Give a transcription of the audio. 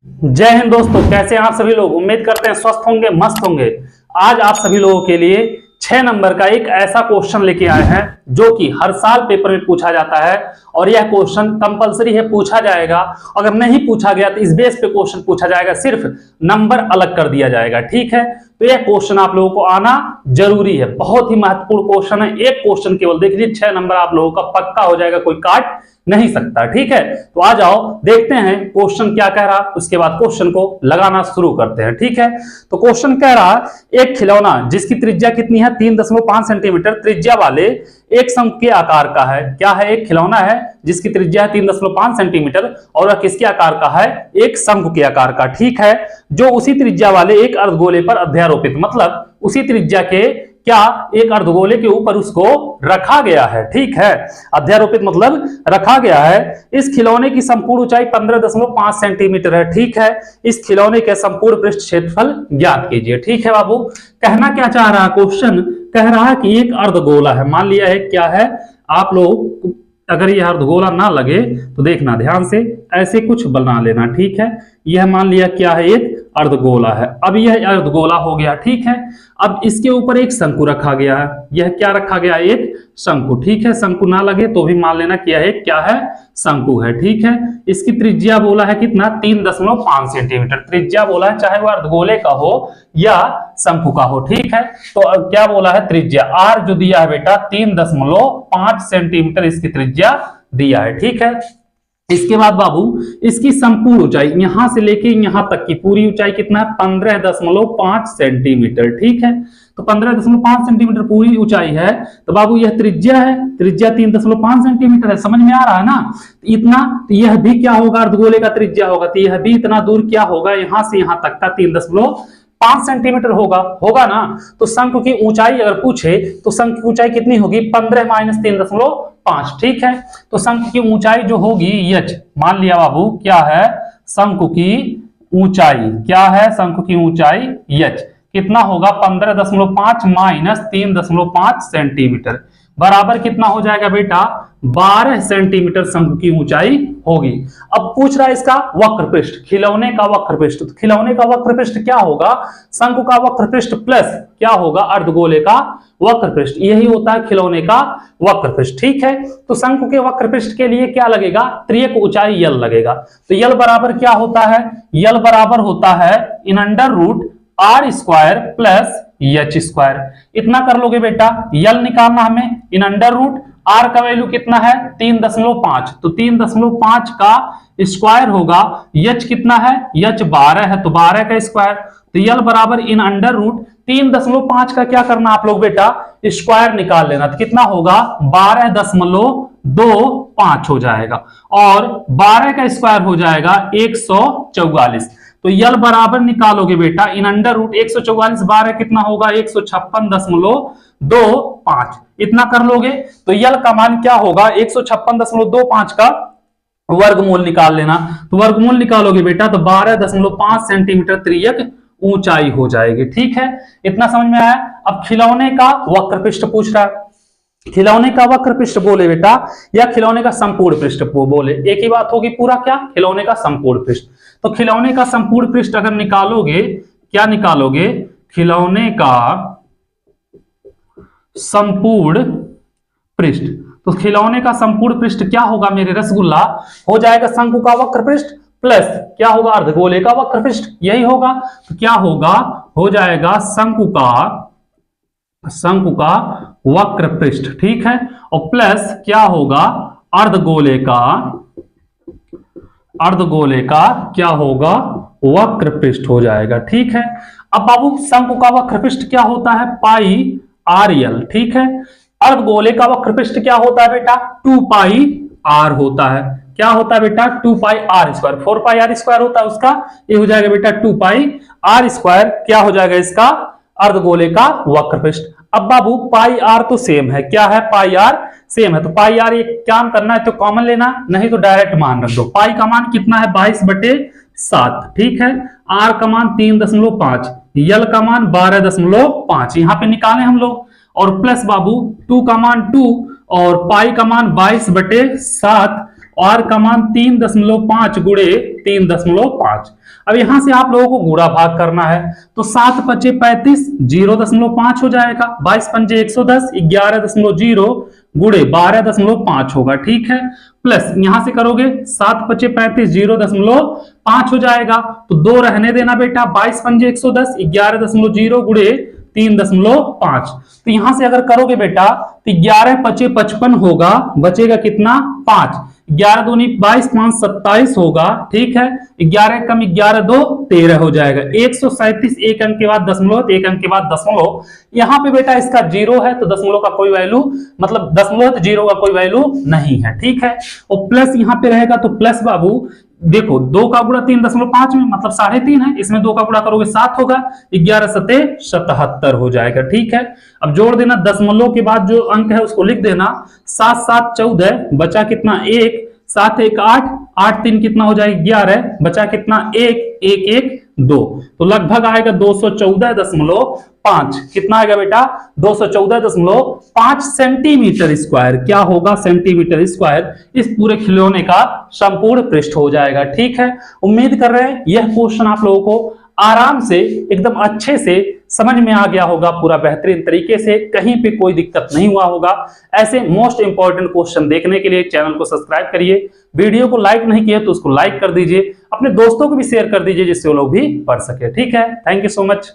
जय हिंद दोस्तों, कैसे हैं आप सभी लोग। उम्मीद करते हैं स्वस्थ होंगे, मस्त होंगे। आज आप सभी लोगों के लिए 6 नंबर का एक ऐसा क्वेश्चन लेके आए हैं जो कि हर साल पेपर में पूछा जाता है और यह क्वेश्चन कंपलसरी है, पूछा जाएगा। अगर नहीं पूछा गया तो इस बेस पे क्वेश्चन पूछा जाएगा, सिर्फ नंबर अलग कर दिया जाएगा। ठीक है, तो यह क्वेश्चन आप लोगों को आना जरूरी है, बहुत ही महत्वपूर्ण क्वेश्चन है। एक क्वेश्चन केवल देख लीजिए, 6 नंबर आप लोगों का पक्का हो जाएगा, कोई काट नहीं सकता। ठीक है, तो आ जाओ देखते हैं क्वेश्चन क्या कह रहा, उसके बाद क्वेश्चन को लगाना शुरू करते हैं। ठीक है, तो क्वेश्चन कह रहा, एक खिलौना जिसकी त्रिज्या कितनी है 3.5 सेंटीमीटर त्रिज्या वाले एक शंकु के आकार का है। क्या है? एक खिलौना है जिसकी त्रिज्या है 3.5 सेंटीमीटर और वह किसके आकार का है? एक शंकु के आकार का। ठीक है, जो उसी त्रिज्या वाले एक अर्धगोले पर अध्यारोपित, मतलब उसी त्रिज्या के क्या एक अर्धगोले के ऊपर उसको रखा गया है। ठीक है, अध्यारोपित मतलब रखा गया है। इस खिलौने की संपूर्ण ऊंचाई 15.5 सेंटीमीटर है। ठीक है, इस खिलौने के संपूर्ण पृष्ठ क्षेत्रफल ज्ञात कीजिए। ठीक है बाबू, कहना क्या चाह रहा है क्वेश्चन? कह रहा है कि एक अर्धगोला है, मान लिया है क्या है। आप लोग अगर यह अर्धगोला ना लगे तो देखना ध्यान से, ऐसे कुछ बना लेना। ठीक है, यह मान लिया क्या है, एक अर्धगोला है। अब यह अर्धगोला हो गया। ठीक है, अब इसके ऊपर एक शंकु रखा गया है। यह क्या रखा गया? एक शंकु। ठीक है, शंकु ना लगे तो भी मान लेना क्या है, क्या है, शंकु है। ठीक है, इसकी त्रिज्या बोला है कितना? 3.5 सेंटीमीटर त्रिज्या बोला है, चाहे वह अर्धगोले का हो या शंकु का हो। ठीक है, तो अब क्या बोला है? त्रिज्या आर जो दिया है बेटा 3.5 सेंटीमीटर इसकी त्रिज्या दिया है। ठीक है, इसके बाद बाबू इसकी संपूर्ण ऊंचाई यहां से लेके यहां तक की पूरी ऊंचाई कितना है? 15.5 सेंटीमीटर। ठीक है, तो 15.5 सेंटीमीटर पूरी ऊंचाई है। तो बाबू यह त्रिज्या है, त्रिज्या 3.5 सेंटीमीटर है। समझ में आ रहा है ना? इतना, तो यह भी क्या होगा? अर्धगोले का त्रिज्या होगा, तो यह भी इतना दूर क्या होगा? यहां से यहां तक का 3.5 सेंटीमीटर होगा, होगा ना? तो शंकु की ऊंचाई अगर पूछे तो शंकु की ऊंचाई कितनी होगी? 15 माइनस 3.5। ठीक है, तो शंकु की ऊंचाई जो होगी यच, मान लिया बाबू क्या है? शंकु की ऊंचाई क्या है? शंकु की ऊंचाई यच कितना होगा? 15.5 माइनस 3.5 सेंटीमीटर बराबर कितना हो जाएगा बेटा? 12 सेंटीमीटर शंकु की ऊंचाई होगी। अब पूछ रहा है इसका वक्र पृष्ठ, खिलौने का वक्र पृष्ठ। तो खिलौने का वक्र पृष्ठ क्या होगा? शंकु का वक्र पृष्ठ प्लस क्या होगा? अर्धगोले का वक्र पृष्ठ। यही होता है खिलौने का वक्र पृष्ठ। ठीक है, तो शंकु के वक्र पृष्ठ के लिए क्या लगेगा? त्रियक ऊंचाई यल लगेगा। तो यल बराबर क्या होता है? यल बराबर होता है इन under root R square plus H square. इतना कर लोगे बेटा, यल निकालना हमें। इन अंडर रूट आर का वैल्यू कितना है? 3.5, तो 3.5 का स्क्वायर होगा। एच कितना है? एच 12 है, तो 12 का स्क्वायर। तो यल बराबर इन अंडर रूट 3.5 का क्या करना आप लोग बेटा? स्क्वायर निकाल लेना। तो कितना होगा? 12.25 हो जाएगा और 12 का स्क्वायर हो जाएगा 144। तो यल बराबर निकालोगे बेटा इन अंडर रूट 144 12 कितना होगा? 156.25। इतना कर लोगे तो यल का मान क्या होगा? 156.25 का वर्गमूल निकाल लेना। तो वर्गमूल निकालोगे बेटा तो 12.5 सेंटीमीटर त्रियक ऊंचाई हो जाएगी। ठीक है, इतना समझ में आया? अब खिलौने का वक्र पृष्ठ पूछ रहा है। खिलौने का वक्र पृष्ठ बोले बेटा या खिलौने का संपूर्ण पृष्ठ बोले, एक ही बात होगी। पूरा क्या? खिलौने का संपूर्ण पृष्ठ। तो खिलौने का संपूर्ण पृष्ठ अगर निकालोगे, क्या निकालोगे? खिलौने का संपूर्ण पृष्ठ। तो खिलौने का संपूर्ण पृष्ठ क्या होगा मेरे रसगुल्ला? हो जाएगा शंकु का वक्र पृष्ठ प्लस क्या होगा? अर्धगोले का वक्र पृष्ठ, यही होगा। तो क्या होगा? हो जाएगा शंकु का वक्र पृष्ठ। ठीक है, और प्लस क्या होगा? अर्धगोले का क्या होगा? वक्र पृष्ठ हो जाएगा। ठीक है, अब बाबू शंकु का वक्र पृष्ठ क्या होता है? पाई आर यल। ठीक है, अर्धगोले का वक्र पृष्ठ क्या होता है बेटा? 2 पाई आर होता है। क्या होता है बेटा? 2 pi R square. 4 pi R square होता है उसका, ये हो जाएगा बेटा 2 पाई आर स्क्वायर। क्या हो जाएगा इसका? अर्धगोले का वक्र पृष्ठ। अब बाबू पाई आर तो सेम है, क्या है? पाई आर सेम है, तो पाई आर एक काम करना है तो कॉमन लेना, नहीं तो डायरेक्ट मान रख दो। पाई का मान कितना है? 22/7। ठीक है, आर का मान 3.5, यल का मान 12.5 यहां पे निकाले हम लोग, और प्लस बाबू 2 का मान 2 और पाई का मान 22/7 और का मान 3.5 गुणे 3.5। अब यहां से आप लोगों को गुणा भाग करना है, तो 7 पचे 35, 0.5 हो जाएगा, 22 पंजे 110, 11.0 गुणे 12.5 होगा, ठीक है। प्लस यहां से करोगे 7 पचे 35, 0.5 हो जाएगा, तो 2 रहने देना बेटा, 22 पंजे 110, 11.0 गुणे 3.5। तो यहां से अगर करोगे बेटा तो 11 पचे 55 होगा, बचेगा कितना 5, 11 दूनी 22, 5 27 होगा, ठीक है। 11 कम 11 2 13 हो जाएगा। 137 एक अंक के बाद दशमलव, एक अंक के बाद दशमलव। यहां पे बेटा इसका जीरो है तो दशमलव का कोई वैल्यू, मतलब दशमलव जीरो का कोई वैल्यू नहीं है, ठीक है। और प्लस यहां पे रहेगा तो प्लस बाबू देखो 2 का गुणा 3.5 में मतलब 3.5 है, इसमें 2 का गुणा करोगे 7 होगा, 11 सते 77 हो जाएगा, ठीक है। अब जोड़ देना, दशमलव के बाद जो अंक है उसको लिख देना, 7 7 14, बचा कितना 1, 7 1 8, 8 3 कितना हो जाएगा 11, बचा कितना 1 1 1 2, तो लगभग आएगा 214.5। कितना आएगा बेटा 214.5 सेंटीमीटर स्क्वायर। क्या होगा सेंटीमीटर स्क्वायर, इस पूरे खिलौने का संपूर्ण पृष्ठ हो जाएगा, ठीक है। उम्मीद कर रहे हैं यह क्वेश्चन आप लोगों को आराम से एकदम अच्छे से समझ में आ गया होगा, पूरा बेहतरीन तरीके से, कहीं पे कोई दिक्कत नहीं हुआ होगा। ऐसे मोस्ट इंपॉर्टेंट क्वेश्चन देखने के लिए चैनल को सब्सक्राइब करिए, वीडियो को लाइक नहीं किया तो उसको लाइक कर दीजिए, अपने दोस्तों को भी शेयर कर दीजिए जिससे वो लोग भी पढ़ सके, ठीक है। Thank you so much.